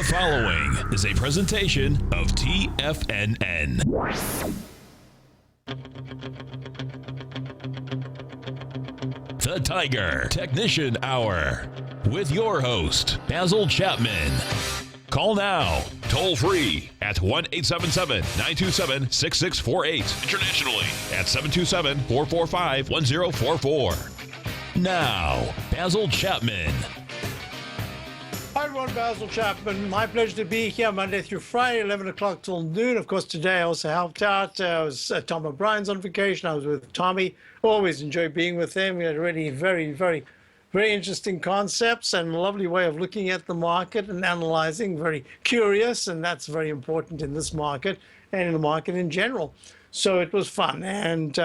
following is a presentation of TFNN. The Tiger Technician Hour with your host, Basil Chapman. Call now, toll free at 1-877-927-6648. Internationally at 727-445-1044. Now, Basil Chapman. Hi everyone, Basil Chapman. My pleasure to be here Monday through Friday, 11 o'clock till noon. Of course, today I also helped out. I was Tom O'Brien's on vacation. I was with Tommy. Always enjoy being with him. We had really very interesting concepts and a lovely way of looking at the market and analyzing. Very curious, and that's very important in this market and in the market in general. So it was fun. And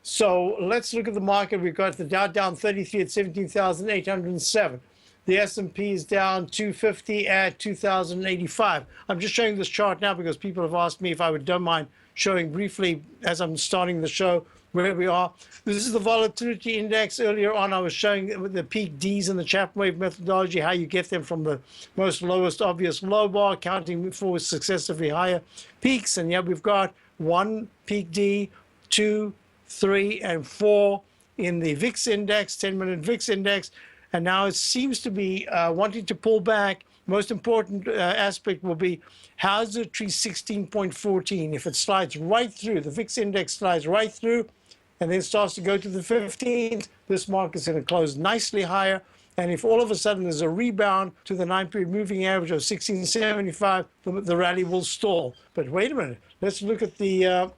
so let's look at the market. We've got the Dow down 33 at 17,807. The S&P is down 250 at 2,085. I'm just showing this chart now because people have asked me if I don't mind showing briefly as I'm starting the show where we are. This is the volatility index. Earlier on, I was showing the peak Ds in the Chapman wave methodology, how you get them from the most lowest obvious low bar, counting for successively higher peaks. And yeah, we've got one peak D, 2, 3, and 4 in the VIX index, 10-minute VIX index. And now it seems to be wanting to pull back. Most important aspect will be how's the tree 16.14? If it slides right through, the VIX index slides right through, and then starts to go to the 15th, this market is going to close nicely higher. And if all of a sudden there's a rebound to the 9-period moving average of 1675, the rally will stall. But wait a minute, let's look at the.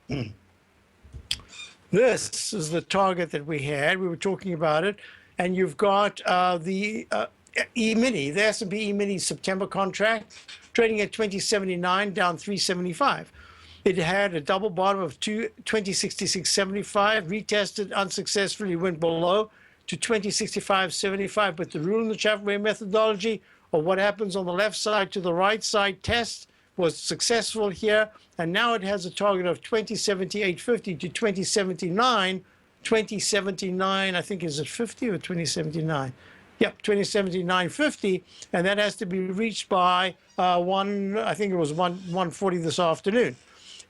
This is the target that we had. We were talking about it. And you've got the E-mini, the S&P E-mini September contract, trading at 2079, down 375. It had a double bottom of 2066.75, retested unsuccessfully, went below to 2065.75. But the rule in the Chapman wave methodology, or what happens on the left side to the right side test, was successful here. And now it has a target of 2078.50 to 2079. 2079, I think, is it 50 or 2079? Yep, 2079.50, and that has to be reached by I think it was 1:40 this afternoon.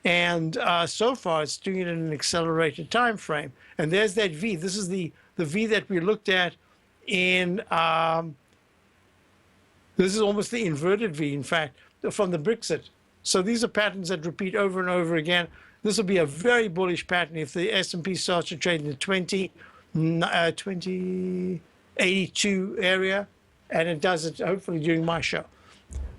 And so far, it's doing it in an accelerated time frame. And there's that V. This is the V that we looked at in, this is almost the inverted V, in fact, from the Brexit. So these are patterns that repeat over and over again. This will be a very bullish pattern if the S&P starts to trade in the 2082 area, and it does it hopefully during my show.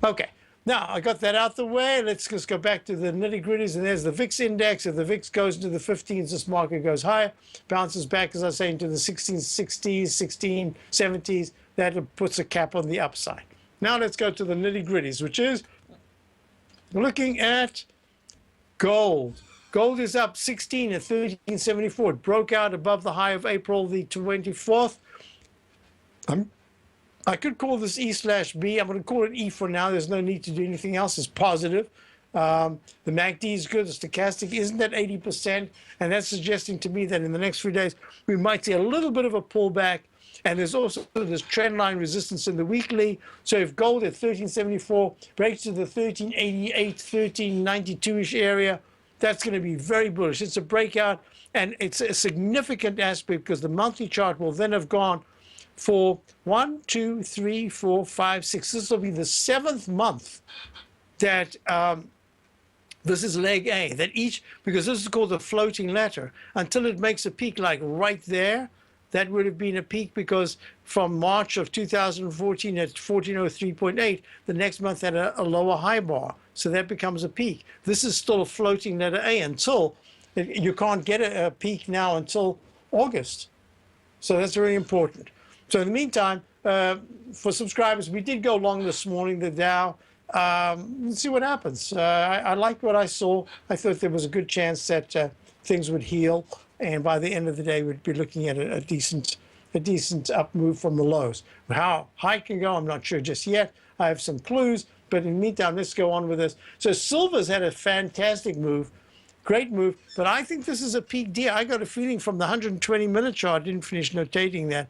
Okay, now I got that out the way. Let's just go back to the nitty-gritties, and there's the VIX index. If the VIX goes into the 15s, this market goes higher, bounces back, as I say, into the 1660s, 1670s. That puts a cap on the upside. Now let's go to the nitty-gritties, which is looking at gold. Gold is up 16 at 1374. It broke out above the high of April the 24th. I could call this E/B. I'm going to call it E for now. There's no need to do anything else. It's positive. The MACD is good. The stochastic isn't at 80%. And that's suggesting to me that in the next few days, we might see a little bit of a pullback. And there's also this trend line resistance in the weekly. So if gold at 1374 breaks to the 1388, 1392-ish area, that's going to be very bullish. It's a breakout, and it's a significant aspect because the monthly chart will then have gone for 1, 2, 3, 4, 5, 6. This will be the 7th month that this is leg A, that each, because this is called the floating ladder, until it makes a peak like right there. That would have been a peak because from March of 2014 at 1403.8, the next month had a lower high bar. So that becomes a peak. This is still a floating letter A until you can't get a peak now until August. So that's very important. So in the meantime, for subscribers, we did go long this morning, the Dow. Let's see what happens. I liked what I saw. I thought there was a good chance that things would heal. And by the end of the day, we'd be looking at a decent up move from the lows. How high it can go, I'm not sure just yet. I have some clues, but in the meantime, let's go on with this. So silver's had a fantastic move, great move, but I think this is a peak D. I got a feeling from the 120-minute chart, didn't finish notating that,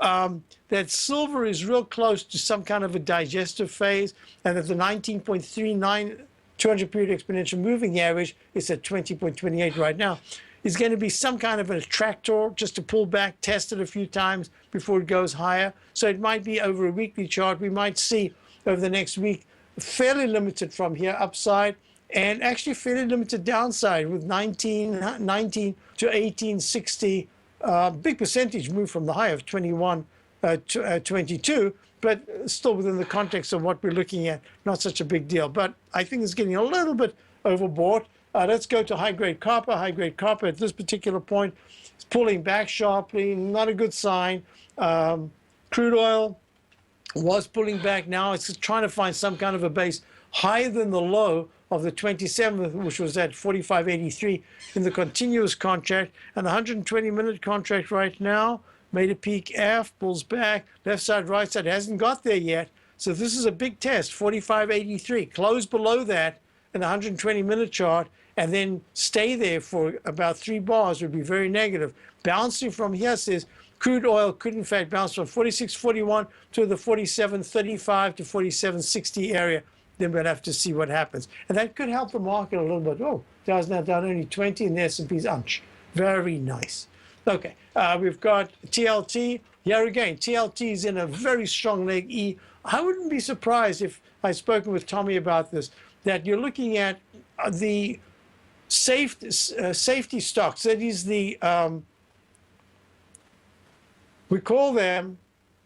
that silver is real close to some kind of a digestive phase, and that the 19.39 200 period exponential moving average is at 20.28 right now. Is going to be some kind of an attractor just to pull back, test it a few times before it goes higher. So it might be over a weekly chart. We might see over the next week fairly limited from here upside, and actually fairly limited downside with 19 to 1860. Big percentage move from the high of 22, but still within the context of what we're looking at, not such a big deal. But I think it's getting a little bit overbought. Let's go to high-grade copper. High-grade copper at this particular point is pulling back sharply, not a good sign. Crude oil was pulling back. Now it's trying to find some kind of a base higher than the low of the 27th, which was at 45.83 in the continuous contract. And the 120-minute contract right now made a peak F, pulls back, left side, right side, hasn't got there yet. So this is a big test, 45.83. Close below that in the 120-minute chart, and then stay there for about 3 bars would be very negative. Bouncing from here says crude oil could in fact bounce from 46.41 to the 47.35 to 47.60 area. Then we'll have to see what happens. And that could help the market a little bit. Oh, Dow's now down only 20 and the S&P's unch. Very nice. Okay, we've got TLT. Here again, TLT is in a very strong leg E. I wouldn't be surprised if I'd spoken with Tommy about this, that you're looking at the safety stocks. That is the, we call them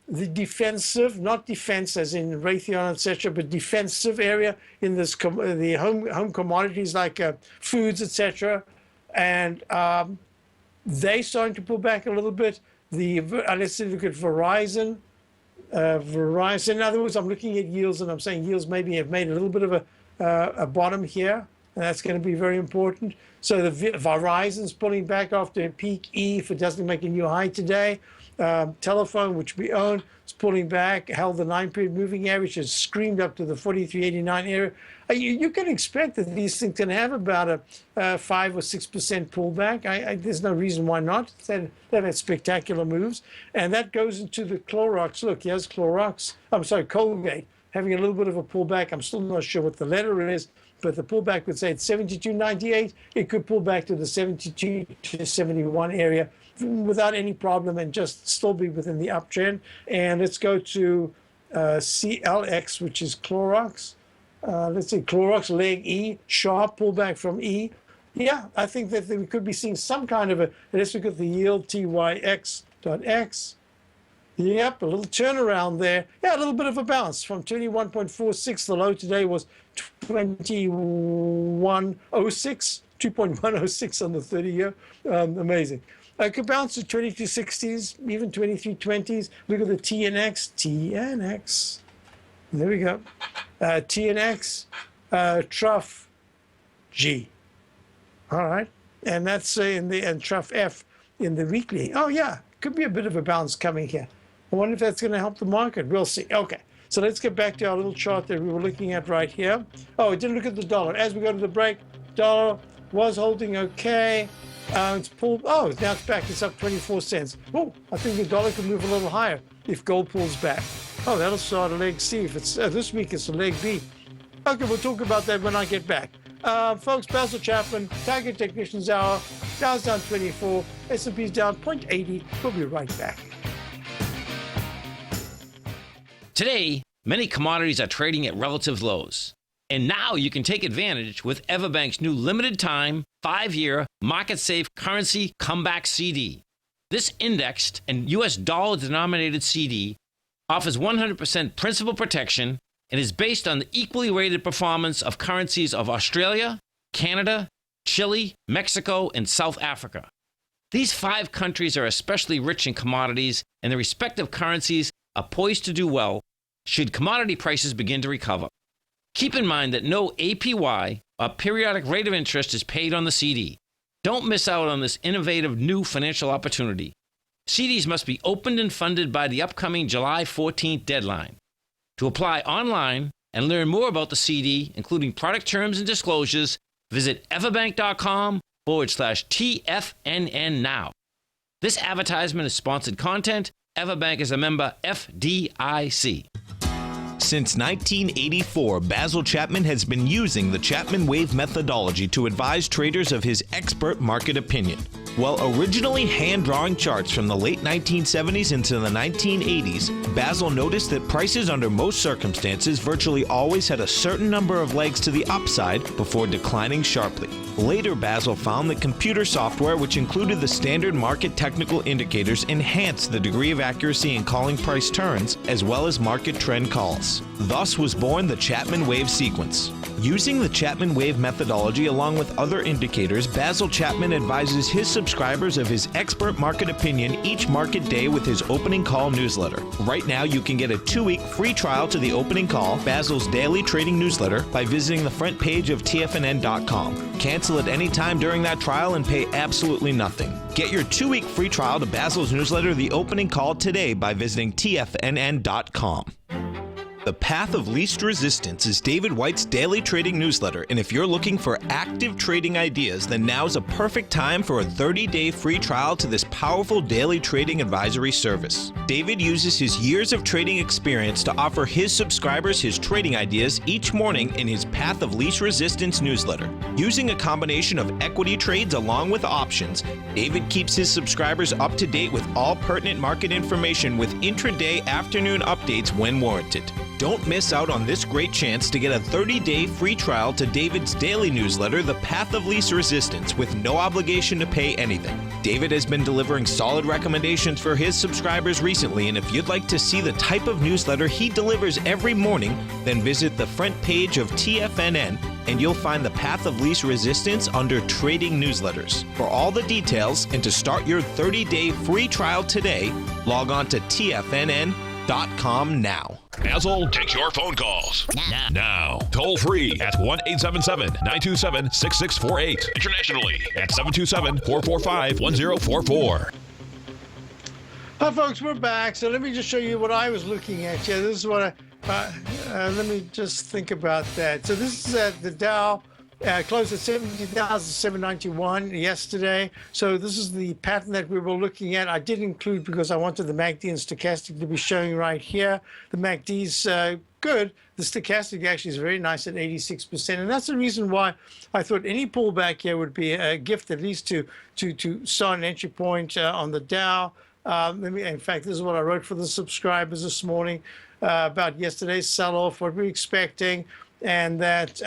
the defensive, not defense as in Raytheon, etc., but defensive area in this the home commodities like foods, etc. And they starting to pull back a little bit. Let's look at Verizon. Verizon. In other words, I'm looking at yields and I'm saying yields maybe have made a little bit of a bottom here, and that's going to be very important. So the Verizon's pulling back after a peak E if it doesn't make a new high today. Telephone, which we own, is pulling back, held the 9-period moving average, has screamed up to the 43.89 area. You can expect that these things can have about a 5 or 6% pullback. There's no reason why not. They've had spectacular moves. And that goes into the Clorox. Look, here's Clorox. I'm sorry, Colgate, having a little bit of a pullback. I'm still not sure what the letter is, but the pullback would say it's 72.98. It could pull back to the 72 to 71 area without any problem and just still be within the uptrend. And let's go to CLX, which is Clorox. Let's see, Clorox leg E, sharp pullback from E. Yeah, I think that we could be seeing some kind of let's look at the yield, TYX.X. Yep, a little turnaround there. Yeah, a little bit of a bounce from 21.46. The low today was 21.06, 2.106 on the 30-year. Amazing. I could bounce to 2260s, even 2320s. Look at the TNX. There we go. TNX, Truff G. All right. And that's and Truff F in the weekly. Oh, yeah. Could be a bit of a bounce coming here. I wonder if that's going to help the market. We'll see. Okay. So let's get back to our little chart that we were looking at right here. Oh, we didn't look at the dollar. As we go to the break, dollar was holding okay. It's pulled. Oh, now it's back. It's up 24 cents. Oh, I think the dollar could move a little higher if gold pulls back. Oh, that'll start a leg C. If it's this week, it's a leg B. Okay, we'll talk about that when I get back. Folks, Basil Chapman, Tiger Technicians Hour. Dow's down 24. S&P's down 0.80. We'll be right back. Today, many commodities are trading at relative lows. And now you can take advantage with Everbank's new limited-time, 5-year, market-safe currency comeback CD. This indexed and U.S. dollar-denominated CD offers 100% principal protection and is based on the equally rated performance of currencies of Australia, Canada, Chile, Mexico, and South Africa. These 5 countries are especially rich in commodities, and their respective currencies are poised to do well should commodity prices begin to recover. Keep in mind that no APY, or periodic rate of interest, is paid on the CD. Don't miss out on this innovative new financial opportunity. CDs must be opened and funded by the upcoming July 14th deadline. To apply online and learn more about the CD, including product terms and disclosures, visit everbank.com/TFNN now. This advertisement is sponsored content Everbank is a member FDIC. Since 1984, Basil Chapman has been using the Chapman Wave methodology to advise traders of his expert market opinion. While originally hand-drawing charts from the late 1970s into the 1980s, Basil noticed that prices under most circumstances virtually always had a certain number of legs to the upside before declining sharply. Later, Basil found that computer software, which included the standard market technical indicators, enhanced the degree of accuracy in calling price turns, as well as market trend calls. Thus was born the Chapman Wave sequence. Using the Chapman Wave methodology along with other indicators, Basil Chapman advises his subscribers of his expert market opinion each market day with his opening call newsletter. Right now, you can get a 2-week free trial to the opening call, Basil's daily trading newsletter, by visiting the front page of TFNN.com. Cancel at any time during that trial and pay absolutely nothing. Get your 2-week free trial to Basil's newsletter, The Opening Call, today by visiting TFNN.com. The Path of Least Resistance is David White's daily trading newsletter, and if you're looking for active trading ideas, then now's a perfect time for a 30-day free trial to this powerful daily trading advisory service. David uses his years of trading experience to offer his subscribers his trading ideas each morning in his Path of Least Resistance newsletter. Using a combination of equity trades along with options, David keeps his subscribers up to date with all pertinent market information with intraday afternoon updates when warranted. Don't miss out on this great chance to get a 30-day free trial to David's daily newsletter, The Path of Least Resistance, with no obligation to pay anything. David has been delivering solid recommendations for his subscribers recently, and if you'd like to see the type of newsletter he delivers every morning, then visit the front page of TFNN and you'll find the Path of Least Resistance under Trading Newsletters. For all the details and to start your 30-day free trial today, log on to TFNN.com now. Basil takes your phone calls. Now. Toll free at 1-877-927-6648. Internationally at 727-445-1044. Hi, folks. We're back. So let me just show you what I was looking at. Yeah, this is what let me just think about that. So this is the Dow. Closed at 17,791 yesterday. So this is the pattern that we were looking at. I did include because I wanted the MACD and stochastic to be showing right here. The MACD's good. The stochastic actually is very nice at 86%. And that's the reason why I thought any pullback here would be a gift, at least to start an entry point on the Dow. In fact, this is what I wrote for the subscribers this morning about yesterday's sell-off, what we're expecting, and that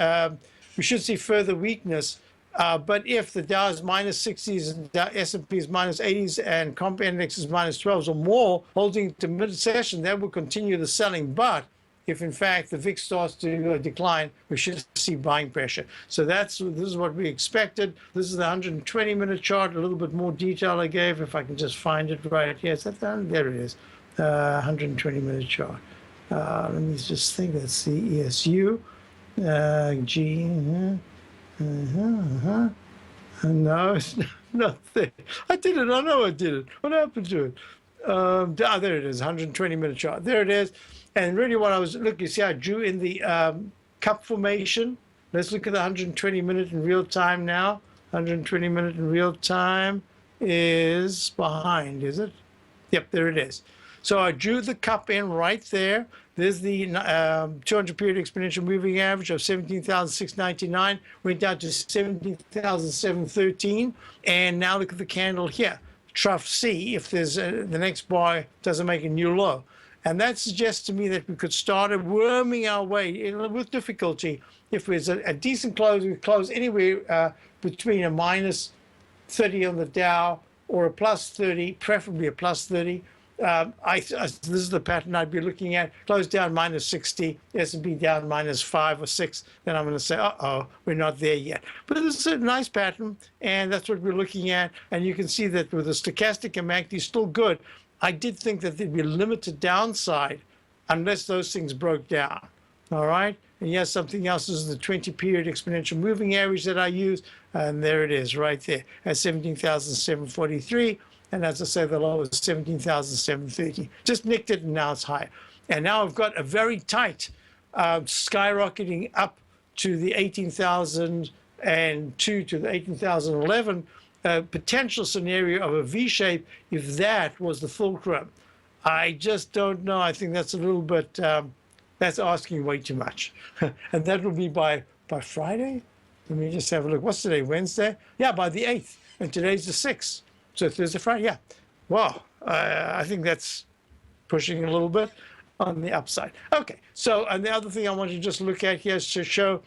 we should see further weakness, but if the Dow is minus 60s and S&P is minus 80s and comp index is minus 12s or more, holding to mid-session, that will continue the selling. But if in fact the VIX starts to decline, we should see buying pressure. So this is what we expected. This is the 120-minute chart. A little bit more detail I gave. If I can just find it right here, is that there it is, 120-minute chart. Let me just think. That's the ESU. G, no, it's not there. I did it. I know I did it. What happened to it? There it is, 120-minute chart. There it is. And really what I was looking, you see I drew in the cup formation. Let's look at the 120-minute in real time now. 120-minute in real time is behind, is it? Yep, there it is. So I drew the cup in right there. There's the 200-period exponential moving average of 17,699, went down to 17,713. And now look at the candle here, trough C, if there's the next bar doesn't make a new low. And that suggests to me that we could start worming our way with difficulty. If there's a decent close, we close anywhere between a minus 30 on the Dow or a plus 30, preferably a plus 30. This is the pattern I'd be looking at. Close down minus 60, S&P down minus 5 or 6. Then I'm going to say, we're not there yet. But this is a nice pattern, and that's what we're looking at. And you can see that with the stochastic and MACD still good. I did think that there'd be limited downside unless those things broke down. All right? And yes, something else is the 20-period exponential moving average that I use. And there it is right there at 17,743. And as I say, the low is 17,730. Just nicked it, and now it's higher. And now I've got a very tight skyrocketing up to the 18,002 to the 18,011 potential scenario of a V-shape if that was the fulcrum. I just don't know. I think that's a little bit, that's asking way too much. And that will be by Friday. Let me just have a look. What's today? Wednesday? Yeah, by the 8th. And today's the 6th. So Thursday, Friday. Yeah. Wow. I think that's pushing a little bit on the upside. Okay. So, and the other thing I want to just look at here is to show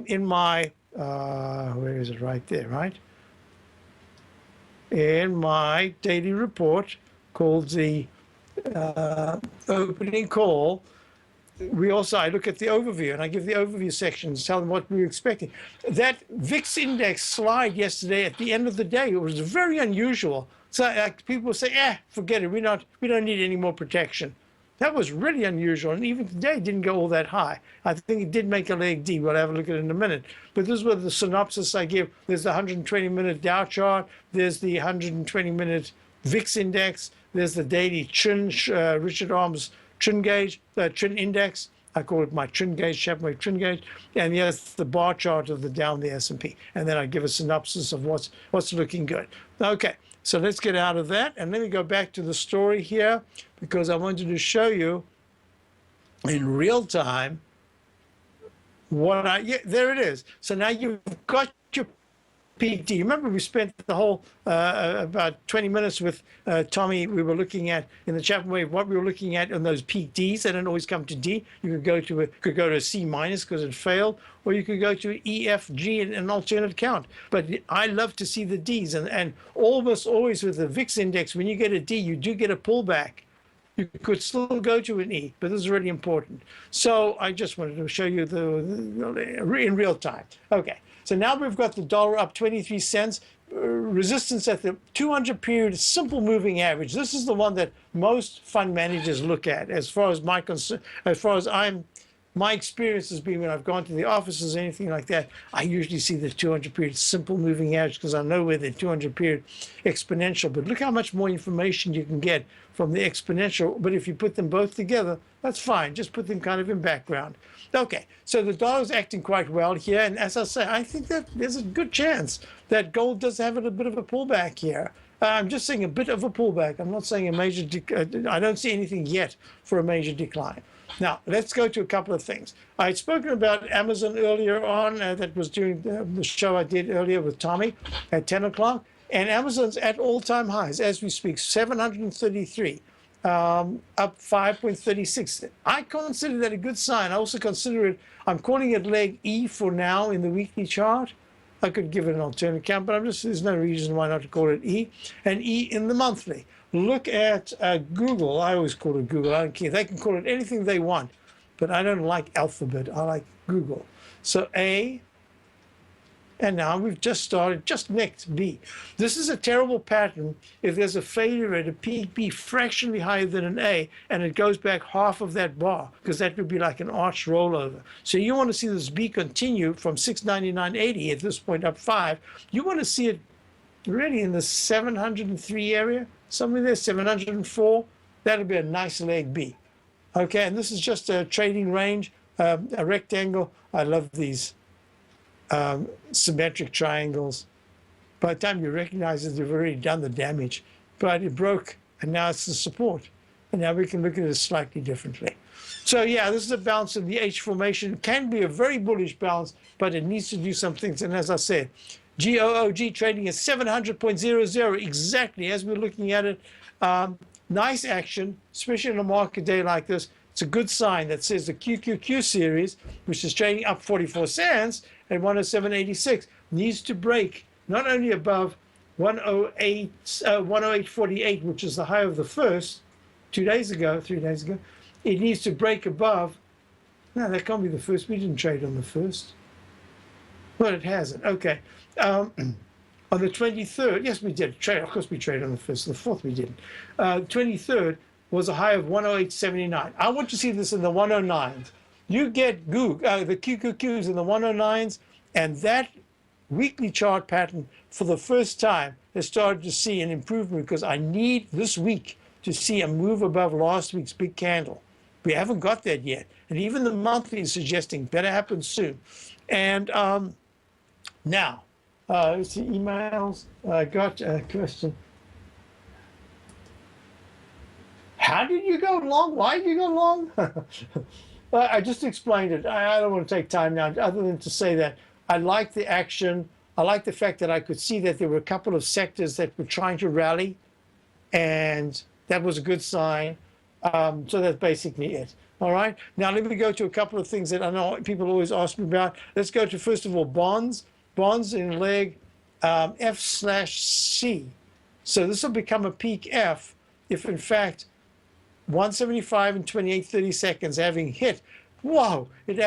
in my, where is it? Right there, right? In my daily report called the opening call, I look at the overview and I give the overview sections, tell them what we were expecting. That VIX index slide yesterday at the end of the day, it was very unusual. So like people say, forget it. We don't need any more protection. That was really unusual. And even today it didn't go all that high. I think it did make a leg D. We'll have a look at it in a minute. But this was the synopsis I give. There's the 120-minute Dow chart. There's the 120-minute VIX index. There's the daily Chin, Richard Arm's Chin gauge, Chin index. I call it my Chin gauge, Chapman Wave Chin gauge. And here's the bar chart of the Dow and the S&P. And then I give a synopsis of what's looking good. Okay, so let's get out of that. And let me go back to the story here because I wanted to show you in real time there it is. So now you've got your peak D. Remember we spent the whole about 20 minutes with Tommy. We were looking at in the Chapman Wave what we were looking at on those peak Ds. They don't always come to D. You could go to a C minus because it failed, or you could go to E, F, G and an alternate count. But I love to see the Ds, and almost always with the VIX index, when you get a D, you do get a pullback. You could still go to an E, but this is really important. So I just wanted to show you in real time. Okay. So now we've got the dollar up 23 cents, resistance at the 200 period simple moving average. This is the one that most fund managers look at as far as my experience has been when I've gone to the offices or anything like that. I usually see the 200 period simple moving average because I know where the 200 period exponential, but look how much more information you can get from the exponential. But if you put them both together, that's fine. Just put them kind of in background. Okay, so the dollar's acting quite well here. And as I say, I think that there's a good chance that gold does have a bit of a pullback here. I'm just saying a bit of a pullback. I'm not saying a major, I don't see anything yet for a major decline. Now, let's go to a couple of things. I had spoken about Amazon earlier on. That was during the show I did earlier with Tommy at 10 o'clock. And Amazon's at all-time highs as we speak, 733, up 5.36. I consider that a good sign. I also consider it, I'm calling it leg E for now in the weekly chart. I could give it an alternate count, but there's no reason why not to call it E. And E in the monthly. Look at Google. I always call it Google. I don't care. They can call it anything they want, but I don't like Alphabet. I like Google. So A, and now we've just started, just next B. This is a terrible pattern if there's a failure at a peak B fractionally higher than an A, and it goes back half of that bar, because that would be like an arch rollover. So you want to see this B continue from 699.80 at this point up 5. You want to see it really in the 703 area, somewhere there, 704. That'll be a nice leg B. Okay, and this is just a trading range, a rectangle. I love these symmetric triangles. By the time you recognize it, you've already done the damage. But it broke, and now it's the support. And now we can look at it slightly differently. So yeah, this is a bounce in the H formation. It can be a very bullish bounce, but it needs to do some things. And as I said, GOOG trading at 700.00, exactly as we're looking at it. Nice action, especially in a market day like this. It's a good sign that says the QQQ series, which is trading up 44 cents at 107.86, needs to break not only above 108.48, which is the high of the first 3 days ago, it needs to break above. No, that can't be the first. We didn't trade on the first. Well, it hasn't. Okay. On the 23rd, yes, we did trade. Of course, we traded on the first. The fourth, we didn't. 23rd was a high of 108.79. I want to see this in the 109s. You get the QQQs in the 109s, and that weekly chart pattern for the first time has started to see an improvement, because I need this week to see a move above last week's big candle. We haven't got that yet. And even the monthly is suggesting better happen soon. And now, let's see, emails. I got a question. how did you go long? Why did you go long? I just explained it. I don't want to take time now, other than to say that I like the action. I like the fact that I could see that there were a couple of sectors that were trying to rally, and that was a good sign. So that's basically it. All right. Now let me go to a couple of things that I know people always ask me about. Let's go to, first of all, bonds. Bonds in leg F/C. So this will become a peak F if, in fact, 175 and 28 30 seconds having hit. Whoa, it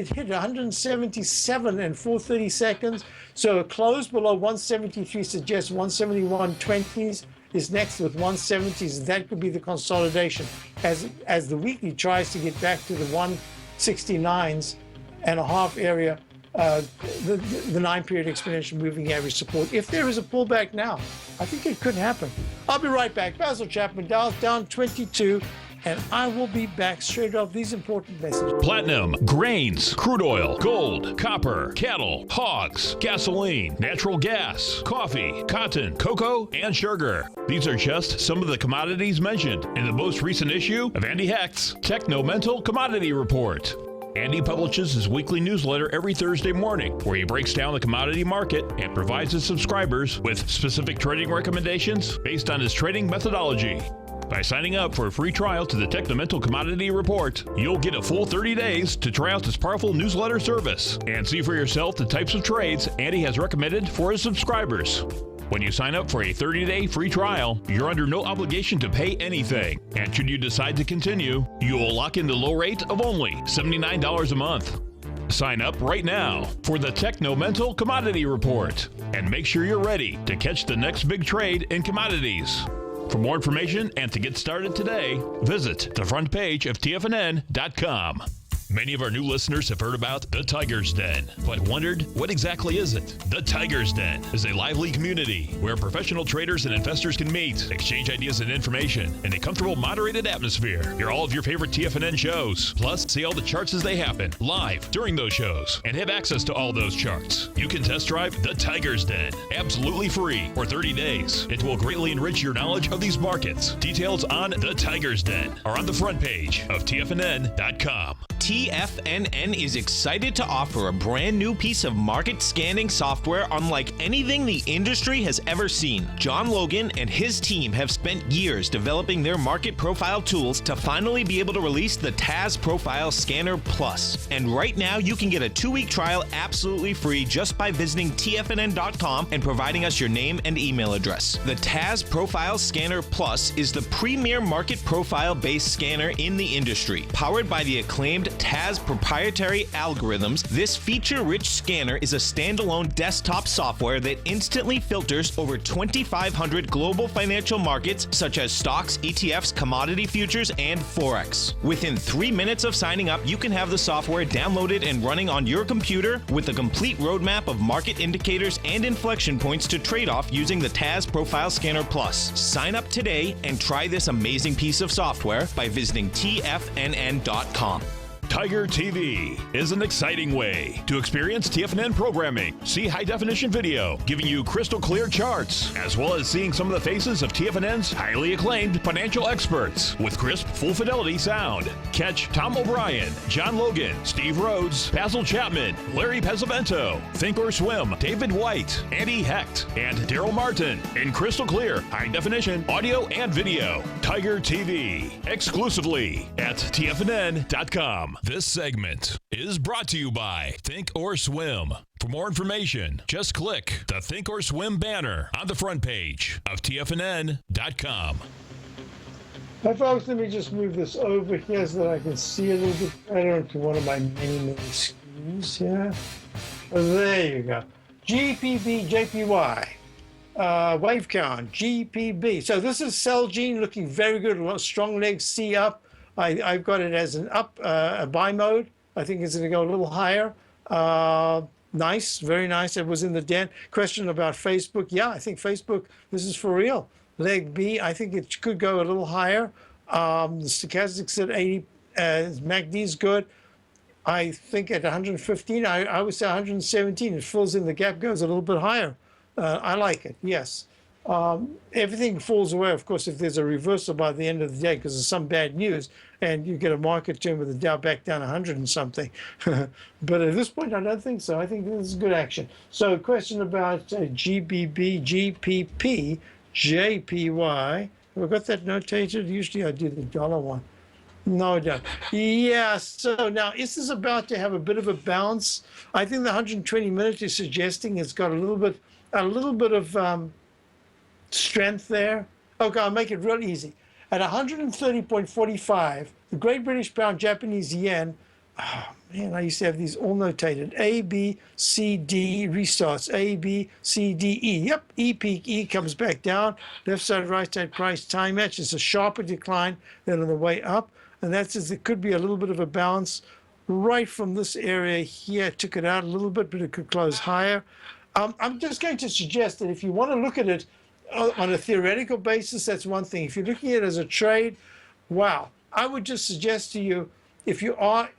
hit 177 and 430 seconds. So a close below 173 suggests 171.20s is next with 170s. That could be the consolidation as the weekly tries to get back to the 169s and a half area, the 9-period exponential moving average support. If there is a pullback now, I think it could happen. I'll be right back. Basil Chapman, Dow's down 22, and I will be back straight off these important messages. Platinum, grains, crude oil, gold, copper, cattle, hogs, gasoline, natural gas, coffee, cotton, cocoa, and sugar. These are just some of the commodities mentioned in the most recent issue of Andy Hecht's Techno-Mental Commodity Report. Andy publishes his weekly newsletter every Thursday morning, where he breaks down the commodity market and provides his subscribers with specific trading recommendations based on his trading methodology. By signing up for a free trial to the Techno-Mental Commodity Report, you'll get a full 30 days to try out this powerful newsletter service and see for yourself the types of trades Andy has recommended for his subscribers. When you sign up for a 30-day free trial, you're under no obligation to pay anything. And should you decide to continue, you will lock in the low rate of only $79 a month. Sign up right now for the Techno-Mental Commodity Report and make sure you're ready to catch the next big trade in commodities. For more information and to get started today, visit the front page of TFNN.com. Many of our new listeners have heard about the Tiger's Den, but wondered, what exactly is it? The Tiger's Den is a lively community where professional traders and investors can meet, exchange ideas and information in a comfortable, moderated atmosphere. Hear all of your favorite TFNN shows, plus see all the charts as they happen live during those shows, and have access to all those charts. You can test drive the Tiger's Den absolutely free for 30 days. It will greatly enrich your knowledge of these markets. Details on the Tiger's Den are on the front page of TFNN.com. TFNN is excited to offer a brand new piece of market scanning software unlike anything the industry has ever seen. John Logan and his team have spent years developing their market profile tools to finally be able to release the TAS Profile Scanner Plus. And right now you can get a 2-week trial absolutely free just by visiting TFNN.com and providing us your name and email address. The TAS Profile Scanner Plus is the premier market profile-based scanner in the industry. Powered by the acclaimed TAS proprietary algorithms, this feature-rich scanner is a standalone desktop software that instantly filters over 2,500 global financial markets such as stocks, ETFs, commodity futures, and Forex. Within 3 minutes of signing up, you can have the software downloaded and running on your computer with a complete roadmap of market indicators and inflection points to trade off using the TAS Profile Scanner Plus. Sign up today and try this amazing piece of software by visiting TFNN.com. Tiger TV is an exciting way to experience TFNN programming. See high-definition video, giving you crystal clear charts, as well as seeing some of the faces of TFNN's highly acclaimed financial experts with crisp, full-fidelity sound. Catch Tom O'Brien, John Logan, Steve Rhodes, Basil Chapman, Larry Pesavento, Think or Swim, David White, Andy Hecht, and Daryl Martin in crystal clear, high-definition audio and video. Tiger TV, exclusively at TFNN.com. This segment is brought to you by Think or Swim. For more information, just click the Think or Swim banner on the front page of TFNN.com. Hi folks, let me just move this over here so that I can see a little bit better into one of my many screens here. There you go. GPB, JPY, wave count, GPB. So this is Celgene looking very good, strong legs, C up. I've got it as an up, a buy mode. I think it's going to go a little higher. Nice, very nice. It was in the den. Question about Facebook. Yeah, I think Facebook, this is for real. Leg B, I think it could go a little higher. The stochastics at 80, MACD is good. I think at 115, I would say 117. It fills in the gap, goes a little bit higher. I like it, yes. everything falls away, of course, if there's a reversal by the end of the day because of some bad news and you get a market turn with the Dow back down 100 and something. But at this point, I don't think so. I think this is good action. So a question about GBB, GPP, JPY. Have I got that notated? Usually I do the dollar one. No, I don't. Yeah, so now is this about to have a bit of a bounce? I think the 120 minute is suggesting it's got a little bit of strength there. Okay, I'll make it real easy. At 130.45, the Great British Pound, Japanese yen, oh man, I used to have these all notated. A, B, C, D, restarts. A, B, C, D, E. Yep, E peak, E comes back down. Left side, right side price time match. It's a sharper decline than on the way up. And that says it could be a little bit of a bounce right from this area here. It took it out a little bit, but it could close higher. I'm just going to suggest that if you want to look at it on a theoretical basis, that's one thing. If you're looking at it as a trade, wow. I would just suggest to you, if you are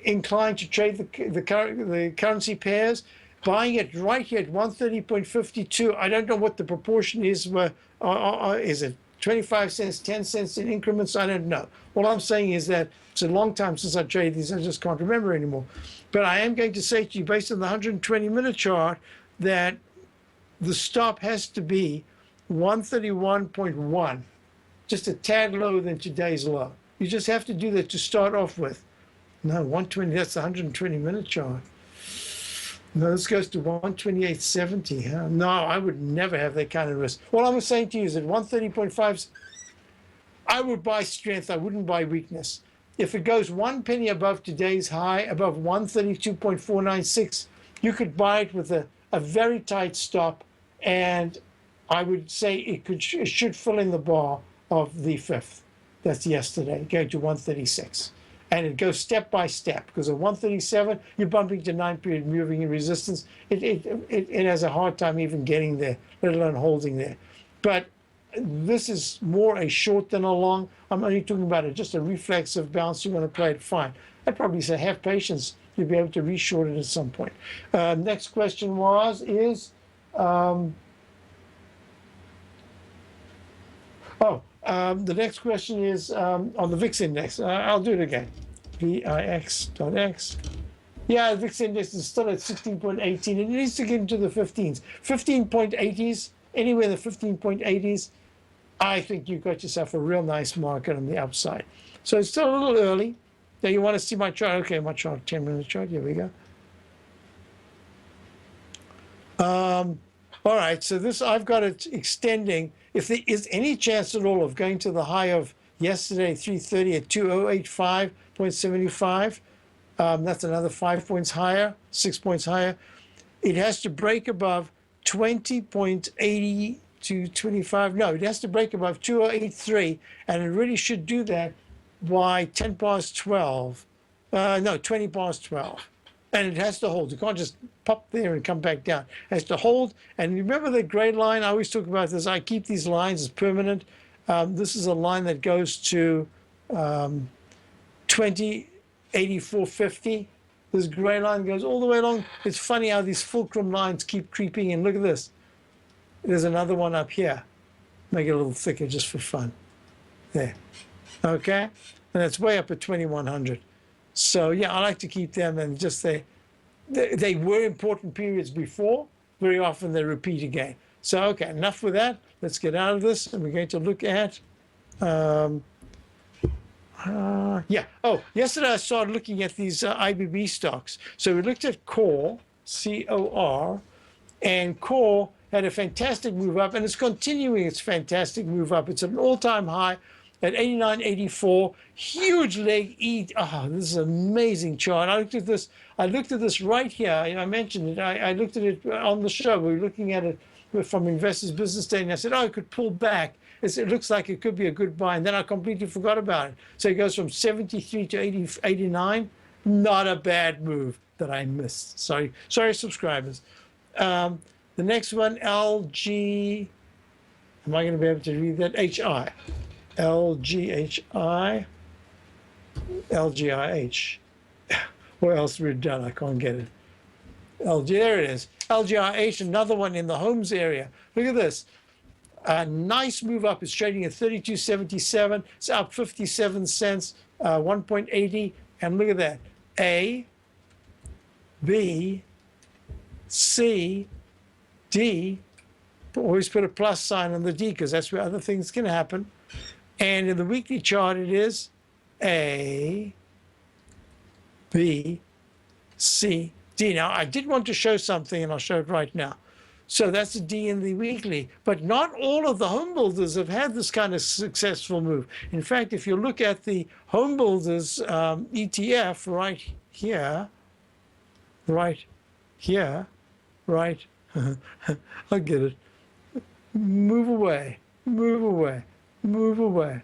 inclined to trade the currency pairs, buying it right here at 130.52. I don't know what the proportion is. Is it 25 cents, 10 cents in increments? I don't know. All I'm saying is that it's a long time since I traded these. I just can't remember anymore. But I am going to say to you, based on the 120-minute chart, that the stop has to be 131.1, just a tad lower than today's low. You just have to do that to start off with. No, 120, that's the 120-minute chart. No, this goes to 128.70. Huh? No, I would never have that kind of risk. All I'm saying to you is that 130.5, I would buy strength. I wouldn't buy weakness. If it goes 1 penny above today's high, above 132.496, you could buy it with a very tight stop, and I would say it should fill in the bar of the 5th. That's yesterday, going to 136. And it goes step by step, because at 137, you're bumping to 9-period moving resistance. It has a hard time even getting there, let alone holding there. But this is more a short than a long. I'm only talking about just a reflexive bounce. You want to play it, fine. I'd probably say have patience. You'll be able to reshort it at some point. Next question the next question is on the VIX index. I'll do it again. VIX.X. Yeah, the VIX index is still at 16.18. It needs to get into the 15s. 15.80s, anywhere in the 15.80s, I think you've got yourself a real nice market on the upside. So it's still a little early. Now you want to see my chart. Okay, my chart, 10-minute chart. Here we go. All right, so this, I've got it extending. If there is any chance at all of going to the high of yesterday, 330 at 2085.75, that's another 5 points higher, 6 points higher. It has to break above 20.80 to 25. No, it has to break above 2083, and it really should do that by 10 past 12. No, 20 past 12. And it has to hold. You can't just pop there and come back down. It has to hold. And remember the gray line? I always talk about this. I keep these lines as permanent. This is a line that goes to 2084.50. This gray line goes all the way along. It's funny how these fulcrum lines keep creeping in. Look at this. There's another one up here. Make it a little thicker just for fun. There. Okay? And it's way up at 2100. So yeah, I like to keep them, and just they were important periods before. Very often they repeat again. So okay, enough with that. Let's get out of this, and we're going to look at yesterday I started looking at these IBB stocks. So we looked at Core, C-O-R, and Core had a fantastic move up, and it's continuing its fantastic move up. It's at an all-time high at 89.84, huge leg E. Oh, this is an amazing chart. I looked at this right here. I mentioned it. I looked at it on the show. We were looking at it from Investors Business Day, and I said, oh, it could pull back. It looks like it could be a good buy, and then I completely forgot about it. So it goes from 73 to 89. Not a bad move that I missed. Sorry, subscribers. The next one, LG. Am I going to be able to read that? HI. LGHI, LGIH. Where else we're done? I can't get it. LG, there it is. LGIH, another one in the homes area. Look at this. A nice move up. It's trading at 32.77. It's up 57 cents, 1.80. And look at that. A, B, C, D. Always put a plus sign on the D because that's where other things can happen. And in the weekly chart, it is A, B, C, D. Now, I did want to show something, and I'll show it right now. So that's a D in the weekly. But not all of the home builders have had this kind of successful move. In fact, if you look at the home builders ETF right here, I'll get it. Move away.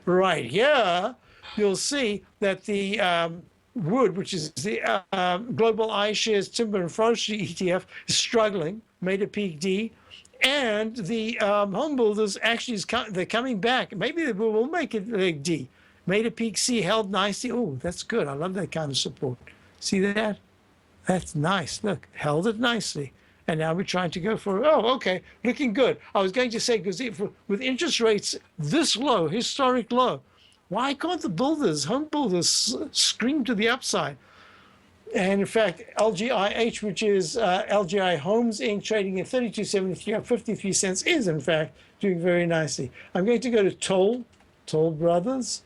Right here, you'll see that the wood, which is the global iShares Timber and Forestry ETF, is struggling, made a peak D, and the home builders actually they're coming back. Maybe they will make it leg D, made a peak C, held nicely. Oh, that's good. I love that kind of support. See that? That's nice. Look, held it nicely. And now we're trying to go for, oh, okay, looking good. I was going to say, because with interest rates this low, historic low, why can't the builders, home builders, scream to the upside? And in fact, LGIH, which is LGI Homes Inc., trading at 32.73, up 53 cents, is in fact doing very nicely. I'm going to go to Toll Brothers.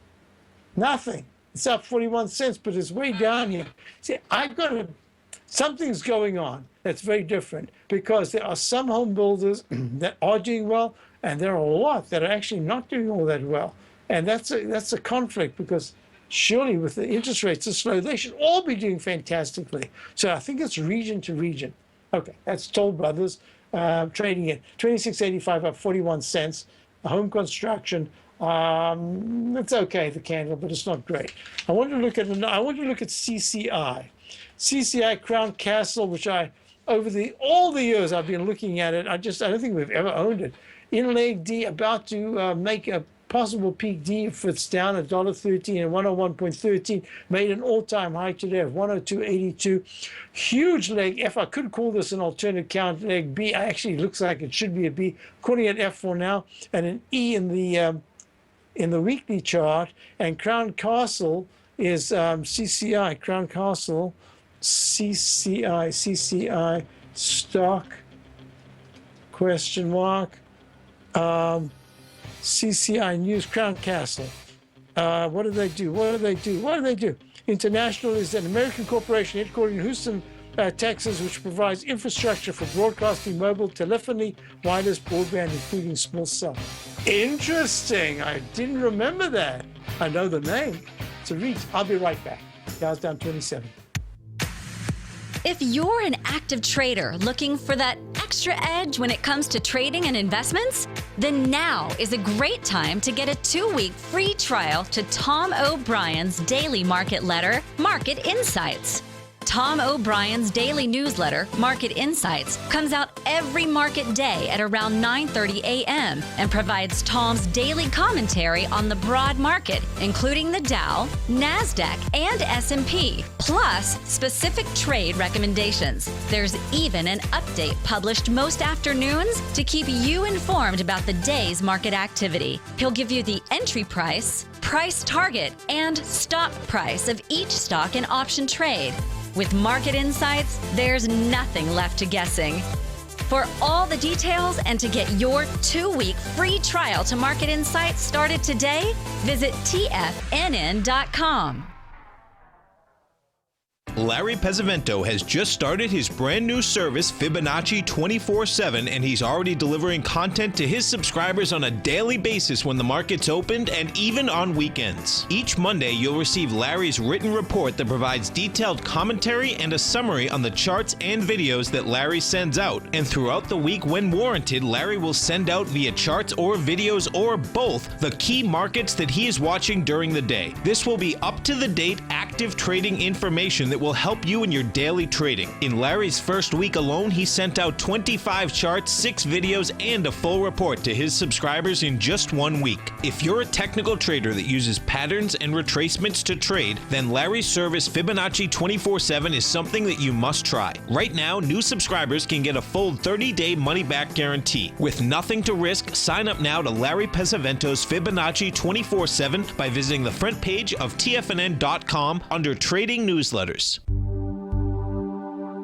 Nothing. It's up 41 cents, but it's way down here. See, something's going on that's very different, because there are some home builders that are doing well, and there are a lot that are actually not doing all that well. And that's a conflict, because surely with the interest rates this low, they should all be doing fantastically. So I think it's region to region. Okay, that's Toll Brothers trading at 26.85, up 41 cents. Home construction, it's okay, the candle, but it's not great. I want to look at CCI. CCI Crown Castle, which over all the years I've been looking at it, I don't think we've ever owned it. In leg D, about to make a possible peak D if it's down at $1.13 and 101.13, made an all-time high today of 102.82. Huge leg F. I could call this an alternate count. Leg B actually looks like it should be a B. Calling it F for now, and an E in the weekly chart. And Crown Castle is CCI. Crown Castle, CCI stock, question mark. CCI News, Crown Castle. What do they do? International is an American corporation headquartered in Houston, Texas, which provides infrastructure for broadcasting, mobile, telephony, wireless, broadband, including small cell. Interesting. I didn't remember that. I know the name. It's a REIT. I'll be right back. Dow's down 27. If you're an active trader looking for that extra edge when it comes to trading and investments, then now is a great time to get a 2-week free trial to Tom O'Brien's daily market letter, Market Insights. Tom O'Brien's daily newsletter, Market Insights, comes out every market day at around 9:30 a.m. and provides Tom's daily commentary on the broad market, including the Dow, NASDAQ, and S&P, plus specific trade recommendations. There's even an update published most afternoons to keep you informed about the day's market activity. He'll give you the entry price, price target, and stop price of each stock and option trade. With Market Insights, there's nothing left to guessing. For all the details and to get your 2-week free trial to Market Insights started today, visit TFNN.com. Larry Pesavento has just started his brand new service, Fibonacci 24/7, and he's already delivering content to his subscribers on a daily basis when the market's opened and even on weekends. Each Monday, you'll receive Larry's written report that provides detailed commentary and a summary on the charts and videos that Larry sends out. And throughout the week, when warranted, Larry will send out via charts or videos or both the key markets that he is watching during the day. This will be up-to-the-date active trading information that will will help you in your daily trading. In Larry's first week alone, he sent out 25 charts, 6 videos, and a full report to his subscribers in just 1 week. If you're a technical trader that uses patterns and retracements to trade, then Larry's service Fibonacci 24/7 is something that you must try. Right now, new subscribers can get a full 30-day money-back guarantee. With nothing to risk, sign up now to Larry Pesavento's Fibonacci 24/7 by visiting the front page of TFNN.com under Trading Newsletters.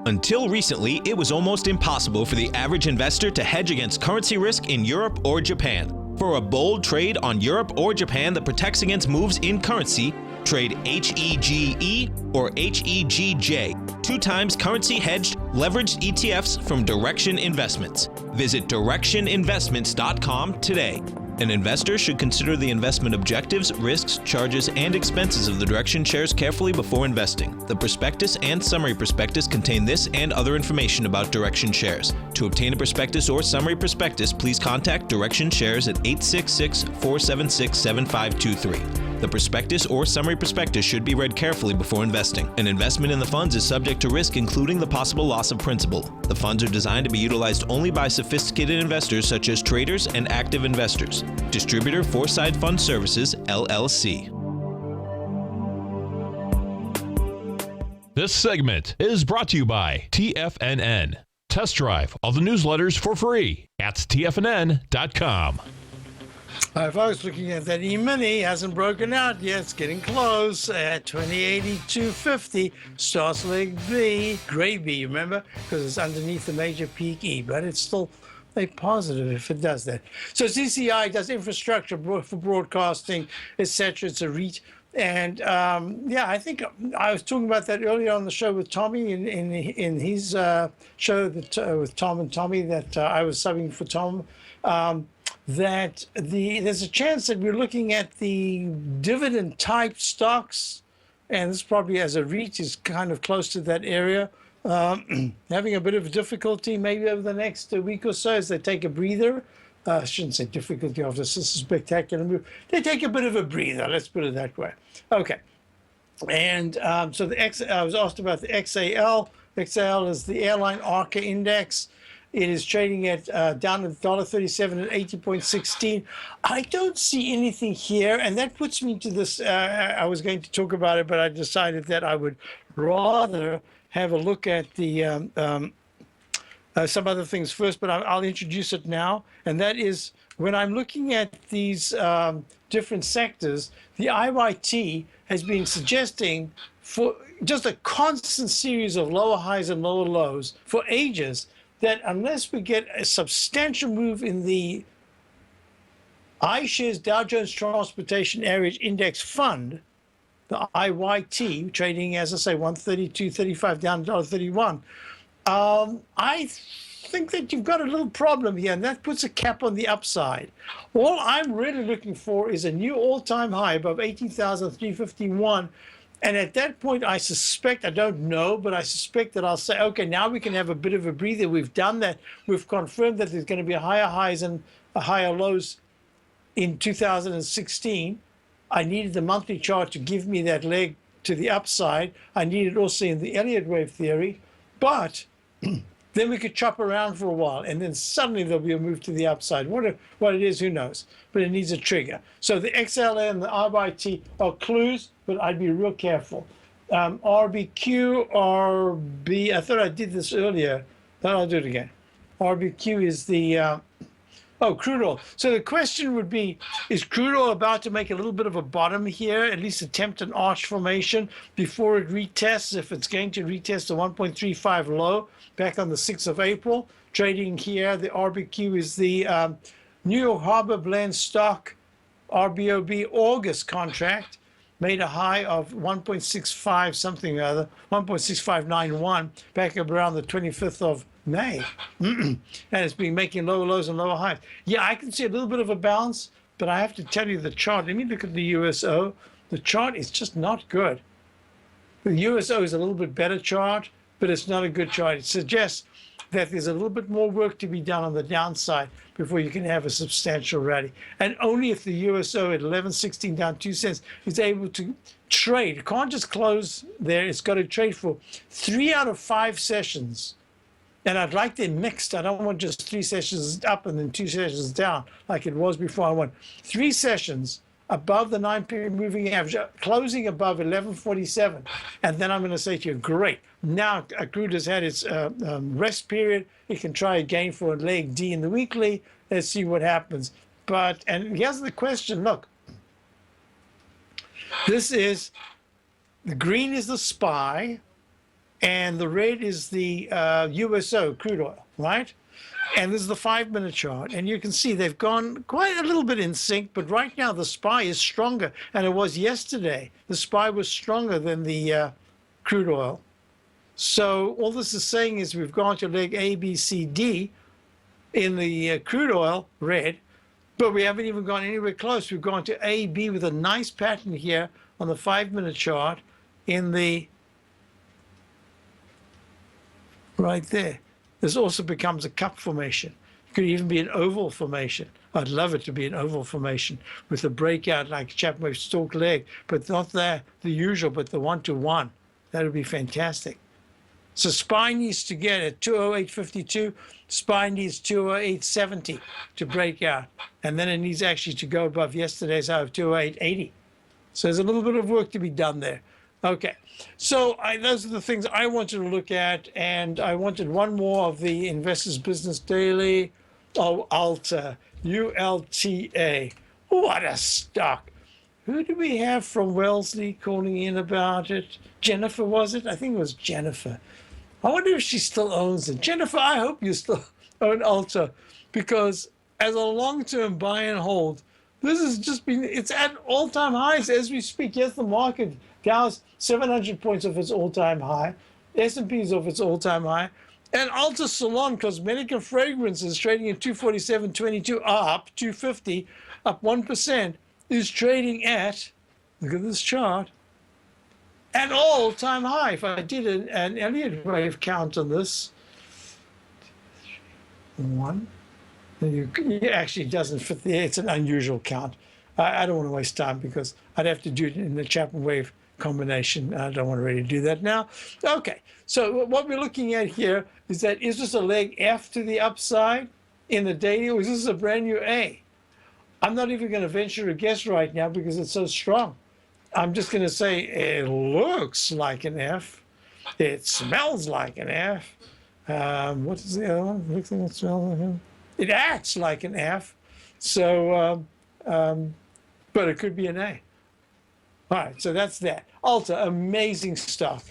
Until recently, it was almost impossible for the average investor to hedge against currency risk in Europe or Japan. For a bold trade on Europe or Japan that protects against moves in currency, trade HEGE or HEGJ, 2 times currency hedged leveraged ETFs from Direction Investments. Visit directioninvestments.com today. An investor should consider the investment objectives, risks, charges, and expenses of the Direction shares carefully before investing. The prospectus and summary prospectus contain this and other information about Direction shares. To obtain a prospectus or summary prospectus, please contact Direction shares at 866-476-7523. The prospectus or summary prospectus should be read carefully before investing. An investment in the funds is subject to risk, including the possible loss of principal. The funds are designed to be utilized only by sophisticated investors such as traders and active investors. Distributor Foreside Fund Services, LLC. This segment is brought to you by TFNN. Test drive all the newsletters for free at TFNN.com. If I was looking at that E-mini, hasn't broken out yet. It's getting close at 2082.50. Starts leg B, gray B, remember? Because it's underneath the major peak E, but it's still a positive if it does that. So CCI does infrastructure for broadcasting, etc. It's a REIT. And I think I was talking about that earlier on the show with Tommy in his show that, with Tom and Tommy that I was subbing for Tom. There's a chance that we're looking at the dividend type stocks, and this probably as a REIT is kind of close to that area, having a bit of difficulty maybe over the next week or so as they take a breather. I shouldn't say difficulty after this spectacular move. They take a bit of a breather, let's put it that way. Okay. And so I was asked about the XAL. XAL is the airline ARCA index. It is trading at down at $1.37 at 80.16. I don't see anything here, and that puts me to this. I was going to talk about it, but I decided that I would rather have a look at the some other things first, but I'll introduce it now. And that is when I'm looking at these different sectors, the IYT has been suggesting for just a constant series of lower highs and lower lows for ages, that unless we get a substantial move in the iShares Dow Jones Transportation Average Index Fund, the IYT, trading, as I say, 132.35 down to $1.31, I think that you've got a little problem here, and that puts a cap on the upside. All I'm really looking for is a new all-time high above 18,351. And at that point, I suspect, I don't know, but I suspect that I'll say, okay, now we can have a bit of a breather. We've done that. We've confirmed that there's going to be higher highs and higher lows in 2016. I needed the monthly chart to give me that leg to the upside. I needed also in the Elliott wave theory. But then we could chop around for a while, and then suddenly there'll be a move to the upside. What it is, who knows? But it needs a trigger. So the XLA and the RYT are clues, but I'd be real careful. RBQ, RB, I thought I did this earlier, but I'll do it again. RBQ is the, crude oil. So the question would be, is crude oil about to make a little bit of a bottom here, at least attempt an arch formation before it retests, if it's going to retest the 1.35 low back on the 6th of April? Trading here, the RBQ is the New York Harbor Blend Stock RBOB August contract, made a high of 1.65 something or other, 1.6591 back up around the 25th of May. And it's been making lower lows and lower highs. Yeah, I can see a little bit of a bounce, but I have to tell you the chart. Let me look at the USO. The chart is just not good. The USO is a little bit better chart, but it's not a good chart. It suggests that there's a little bit more work to be done on the downside before you can have a substantial rally. And only if the USO at 11.16 down 2 cents is able to trade. It can't just close there. It's got to trade for 3 out of 5 sessions. And I'd like them mixed. I don't want just 3 sessions up and then 2 sessions down like it was before. I want 3 sessions above the 9-period moving average, closing above 11.47. And then I'm going to say to you, great. Now crude has had its rest period. It can try again for a leg D in the weekly. Let's see what happens. And here's the question. Look, this is, the green is the SPY, and the red is the USO, crude oil, right? And this is the 5-minute chart. And you can see they've gone quite a little bit in sync, but right now the SPY is stronger. And it was yesterday. The SPY was stronger than the crude oil. So all this is saying is we've gone to leg A, B, C, D in the crude oil, red, but we haven't even gone anywhere close. We've gone to A, B with a nice pattern here on the 5-minute chart in the, right there. This also becomes a cup formation. It could even be an oval formation. I'd love it to be an oval formation with a breakout like Chapman wave stalk leg, but not the usual, but the 1-to-1. That would be fantastic. So SPY needs to get at 208.52. SPY needs 208.70 to break out. And then it needs actually to go above yesterday's high of 208.80. So there's a little bit of work to be done there. Okay, so those are the things I wanted to look at, and I wanted one more of the Investors Business Daily. Oh, Alta, ULTA. What a stock. Who do we have from Wellesley calling in about it? Jennifer, was it? I think it was Jennifer. I wonder if she still owns it. Jennifer, I hope you still own Alta, because as a long-term buy and hold, this has just been, it's at all-time highs as we speak. Yes, the market Dow's 700 points off its all-time high. S&P is off its all-time high. And Alta Salon Cosmetic and Fragrances trading at 247.22, up 250, up 1%, is trading at, look at this chart, an all-time high. If I did an Elliott wave count on this, 1, it actually doesn't fit there. It's an unusual count. I don't want to waste time because I'd have to do it in the Chapman wave combination. I don't want to really do that now. Okay, so what we're looking at here is that, is this a leg F to the upside in the daily, or is this a brand new A? I'm not even going to venture a guess right now because it's so strong. I'm just going to say it looks like an F. It smells like an F. What is the other one? Looks like it smells like an F. It acts like an F. So, but it could be an A. All right, so that's that. Alta, amazing stock.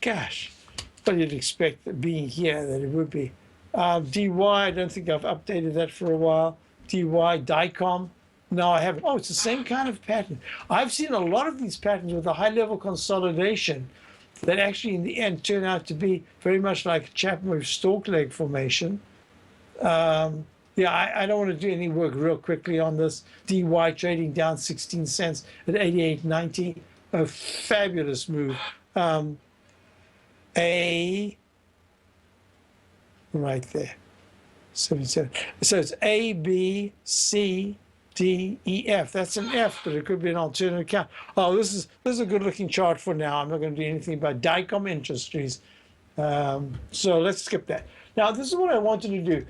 Gosh, but you'd expect that being here that it would be. DY, I don't think I've updated that for a while. DY, DICOM. No, I haven't. Oh, it's the same kind of pattern. I've seen a lot of these patterns with a high-level consolidation that actually in the end turn out to be very much like a Chapman wave stalk leg formation. Yeah, I don't want to do any work real quickly on this. DY trading down 16 cents at 88.90. A fabulous move. A, right there, 77. So it's A, B, C, D, E, F. That's an F, but it could be an alternative count. Oh, this is a good-looking chart for now. I'm not going to do anything about DICOM Industries. So let's skip that. Now, this is what I wanted to do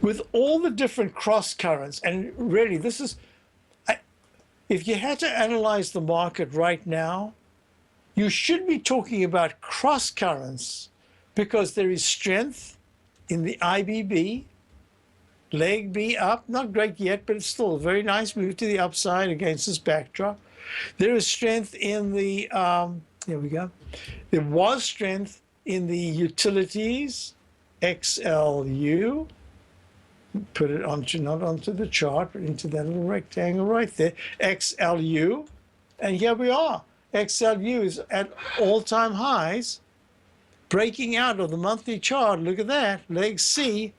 with all the different cross currents, and really, this is, if you had to analyze the market right now, you should be talking about cross currents because there is strength in the IBB, leg B up, not great yet, but it's still a very nice move to the upside against this backdrop. There is strength in the, here we go. There was strength in the utilities, XLU. Put it onto, not onto the chart, but into that little rectangle right there, XLU. And here we are. XLU is at all-time highs, breaking out of the monthly chart. Look at that, leg C.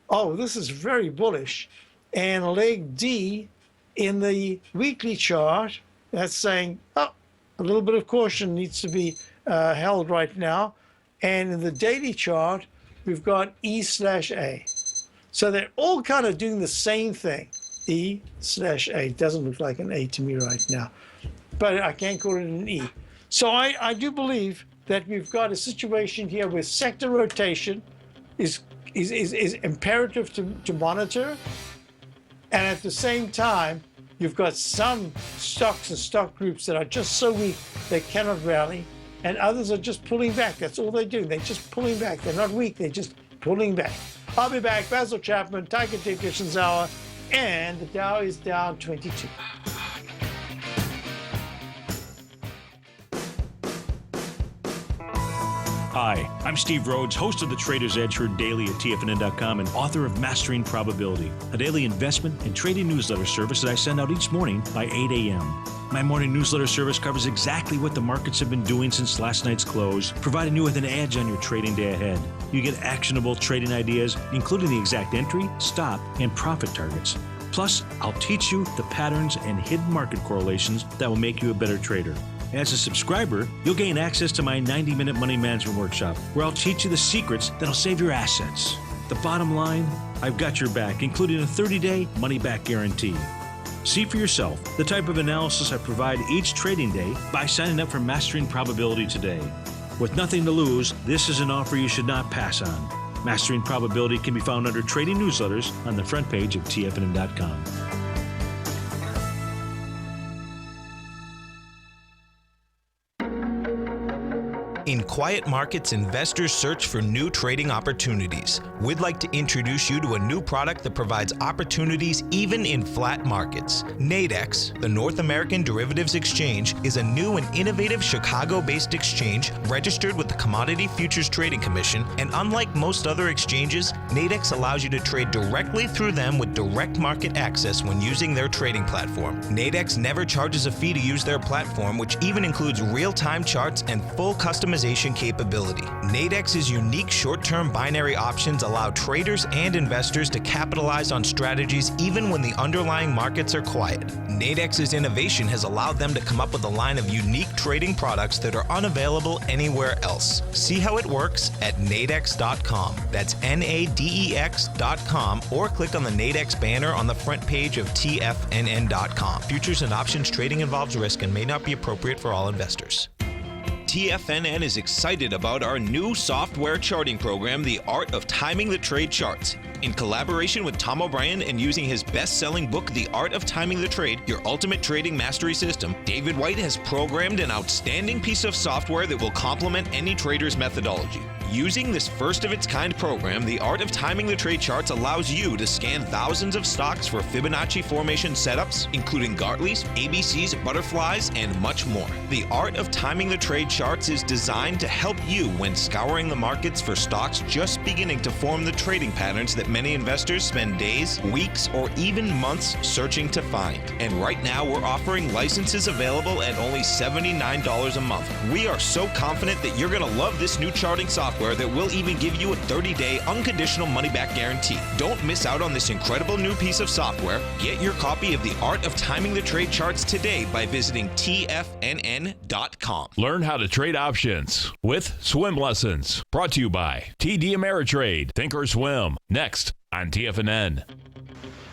Oh, this is very bullish. And leg D in the weekly chart, that's saying, oh, a little bit of caution needs to be held right now. And in the daily chart, we've got E/A. So they're all kind of doing the same thing. E/A. It doesn't look like an A to me right now, but I can't call it an E. So I do believe that we've got a situation here where sector rotation is imperative to monitor. And at the same time, you've got some stocks and stock groups that are just so weak they cannot rally, and others are just pulling back. That's all they're doing. They're just pulling back. They're not weak. They're just pulling back. I'll be back. Basil Chapman, Tiger Technicians Hour, and the Dow is down 22. Hi, I'm Steve Rhodes, host of the Trader's Edge, heard daily at TFNN.com and author of Mastering Probability, a daily investment and trading newsletter service that I send out each morning by 8 a.m. My morning newsletter service covers exactly what the markets have been doing since last night's close, providing you with an edge on your trading day ahead. You get actionable trading ideas, including the exact entry, stop, and profit targets. Plus, I'll teach you the patterns and hidden market correlations that will make you a better trader. As a subscriber, you'll gain access to my 90-minute money management workshop, where I'll teach you the secrets that'll save your assets. The bottom line, I've got your back, including a 30-day money-back guarantee. See for yourself the type of analysis I provide each trading day by signing up for Mastering Probability today. With nothing to lose, this is an offer you should not pass on. Mastering Probability can be found under Trading Newsletters on the front page of TFNN.com. In quiet markets, investors search for new trading opportunities. We'd like to introduce you to a new product that provides opportunities even in flat markets. Nadex, the North American Derivatives Exchange, is a new and innovative Chicago-based exchange registered with the Commodity Futures Trading Commission, and unlike most other exchanges, Nadex allows you to trade directly through them with direct market access when using their trading platform. Nadex never charges a fee to use their platform, which even includes real-time charts and full customization capability. Nadex's unique short-term binary options allow traders and investors to capitalize on strategies even when the underlying markets are quiet. Nadex's innovation has allowed them to come up with a line of unique trading products that are unavailable anywhere else. See how it works at nadex.com. That's NADEX.com, or click on the Nadex banner on the front page of TFNN.com. Futures and options trading involves risk and may not be appropriate for all investors. TFNN is excited about our new software charting program, The Art of Timing the Trade Charts. In collaboration with Tom O'Brien and using his best-selling book, The Art of Timing the Trade, Your Ultimate Trading Mastery System, David White has programmed an outstanding piece of software that will complement any trader's methodology. Using this first-of-its-kind program, The Art of Timing the Trade Charts allows you to scan thousands of stocks for Fibonacci formation setups, including Gartley's, ABC's, butterflies, and much more. The Art of Timing the Trade Charts is designed to help you when scouring the markets for stocks just beginning to form the trading patterns that many investors spend days, weeks, or even months searching to find. And right now, we're offering licenses available at only $79 a month. We are so confident that you're going to love this new charting software that will even give you a 30-day unconditional money-back guarantee. Don't miss out on this incredible new piece of software. Get your copy of The Art of Timing the Trade Charts today by visiting TFNN.com. Learn how to trade options with swim lessons. Brought to you by TD Ameritrade. Think or swim. Next on TFNN.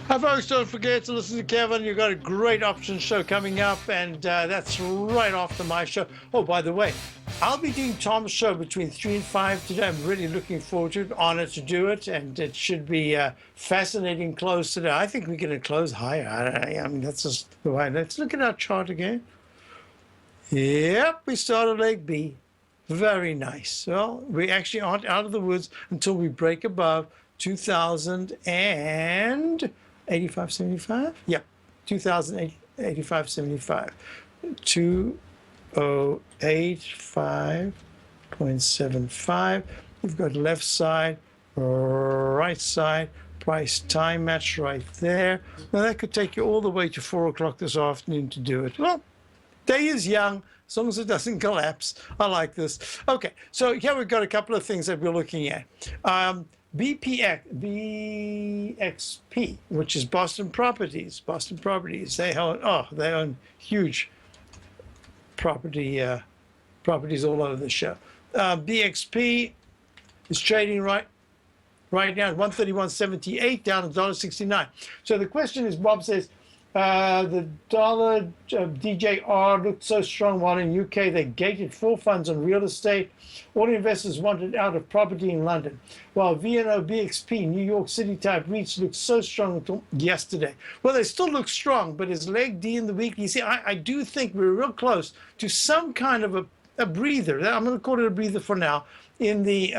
Hi, folks. Don't forget to listen to Kevin. You've got a great options show coming up, and that's right after my show. Oh, by the way, I'll be doing Tom's show between 3 and 5 today. I'm really looking forward to it. Honored to do it, and it should be fascinating close today. I think we're going to close higher. I mean, that's just the way. Let's look at our chart again. Yep, we started leg B. Very nice. Well, we actually aren't out of the woods until we break above 2,085.75. Yep, 2,085.75. 2085.75. We've got left side, right side, price time match right there. Now that could take you all the way to 4 o'clock this afternoon to do it. Well, day is young, as long as it doesn't collapse. I like this. Okay, so here we've got a couple of things that we're looking at. BXP, which is Boston Properties. Boston Properties, they own huge properties all over the show. BXP is trading right now at 131.78, down $1.69. So the question is, Bob says, the dollar DJR looked so strong while in UK they gated 4 funds on real estate. All investors wanted out of property in London. While VNO BXP, New York City type REITs looked so strong until yesterday. Well, they still look strong, but as leg D in the week, you see, I do think we're real close to some kind of a breather. I'm going to call it a breather for now in the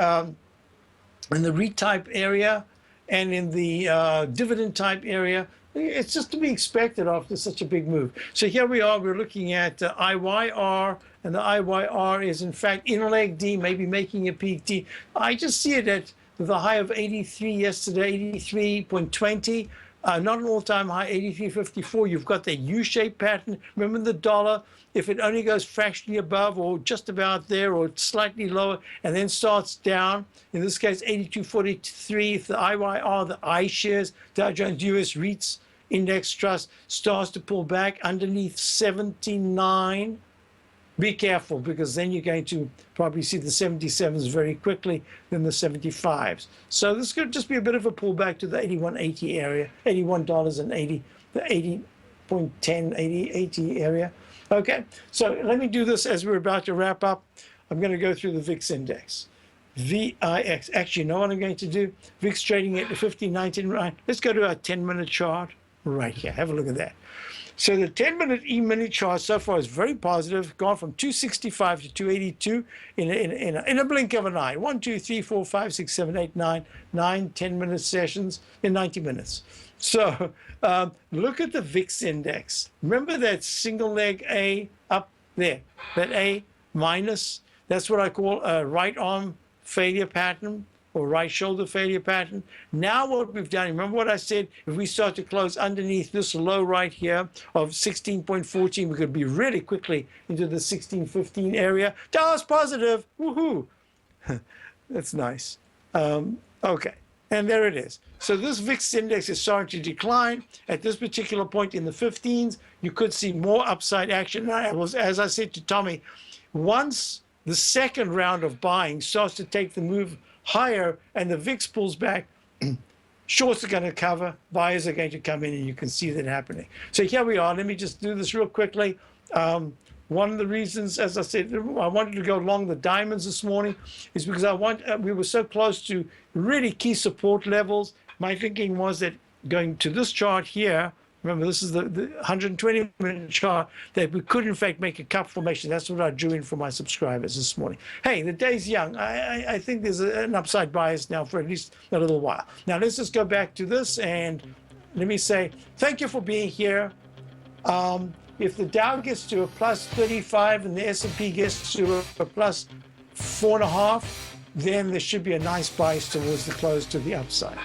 REIT type area and in the dividend type area. It's just to be expected after such a big move. So here we are, we're looking at IYR, and the IYR is in fact in leg D, maybe making a peak D. I just see it at the high of 83 yesterday, 83.20. Not an all-time high, 83.54. You've got the U-shaped pattern. Remember the dollar, if it only goes fractionally above or just about there or slightly lower and then starts down, in this case 82.43, if the IYR, the iShares, Dow Jones US REITs Index Trust starts to pull back underneath 79, be careful, because then you're going to probably see the 77s very quickly, then the 75s. So this could just be a bit of a pullback to the 81.80 area, $81.80, the 80.10, 80 area. Okay, so let me do this as we're about to wrap up. I'm going to go through the VIX index. VIX. Actually, you know what I'm going to do? VIX trading at 15.19. Right. Let's go to our 10-minute chart right here. Have a look at that. So the 10-minute E-mini chart so far is very positive, gone from 265 to 282 in a blink of an eye. 1, 2, 3, 4, 5, 6, 7, 8, 9, 10-minute sessions in 90 minutes. So look at the VIX index. Remember that single leg A up there, that A minus? That's what I call a right arm failure pattern or right shoulder failure pattern. Now what we've done, remember what I said, if we start to close underneath this low right here of 16.14, we could be really quickly into the 16.15 area. Dallas positive, woohoo. That's nice. Okay, and there it is. So this VIX index is starting to decline. At this particular point in the 15s, you could see more upside action. As I said to Tommy, once the second round of buying starts to take the move higher and the VIX pulls back, shorts are going to cover, buyers are going to come in, and you can see that happening. So here we are. Let me just do this real quickly. One of the reasons, as I said, I wanted to go along the diamonds this morning is because we were so close to really key support levels. My thinking was that going to this chart here, remember this is the 120-minute chart, that we could in fact make a cup formation. That's what I drew in for my subscribers this morning. Hey, the day's young. I think there's an upside bias now for at least a little while. Now let's just go back to this and let me say thank you for being here. If the Dow gets to a plus 35 and the S&P gets to a plus 4.5, then there should be a nice bias towards the close to the upside.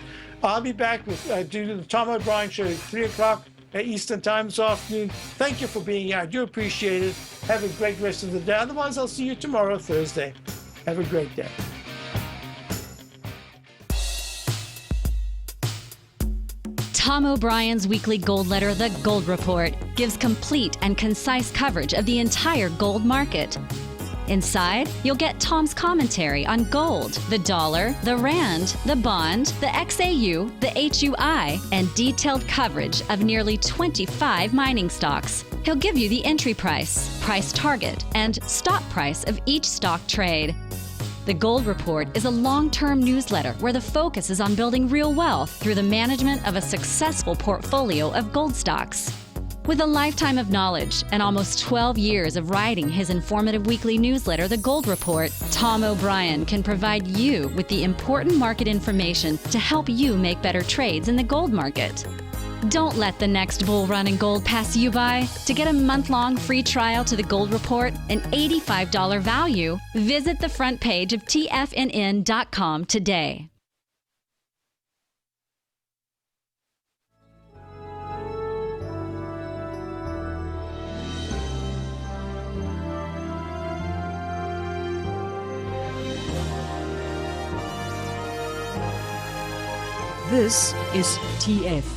I'll be back with due to the Tom O'Brien show at 3 o'clock Eastern time this afternoon. Thank you for being here. I do appreciate it. Have a great rest of the day. Otherwise, I'll see you tomorrow, Thursday. Have a great day. Tom O'Brien's weekly gold letter, The Gold Report, gives complete and concise coverage of the entire gold market. Inside, you'll get Tom's commentary on gold, the dollar, the rand, the bond, the XAU, the HUI, and detailed coverage of nearly 25 mining stocks. He'll give you the entry price, price target, and stop price of each stock trade. The Gold Report is a long-term newsletter where the focus is on building real wealth through the management of a successful portfolio of gold stocks. With a lifetime of knowledge and almost 12 years of writing his informative weekly newsletter, The Gold Report, Tom O'Brien can provide you with the important market information to help you make better trades in the gold market. Don't let the next bull run in gold pass you by. To get a month-long free trial to The Gold Report, an $85 value, visit the front page of TFNN.com today. This is TFNN.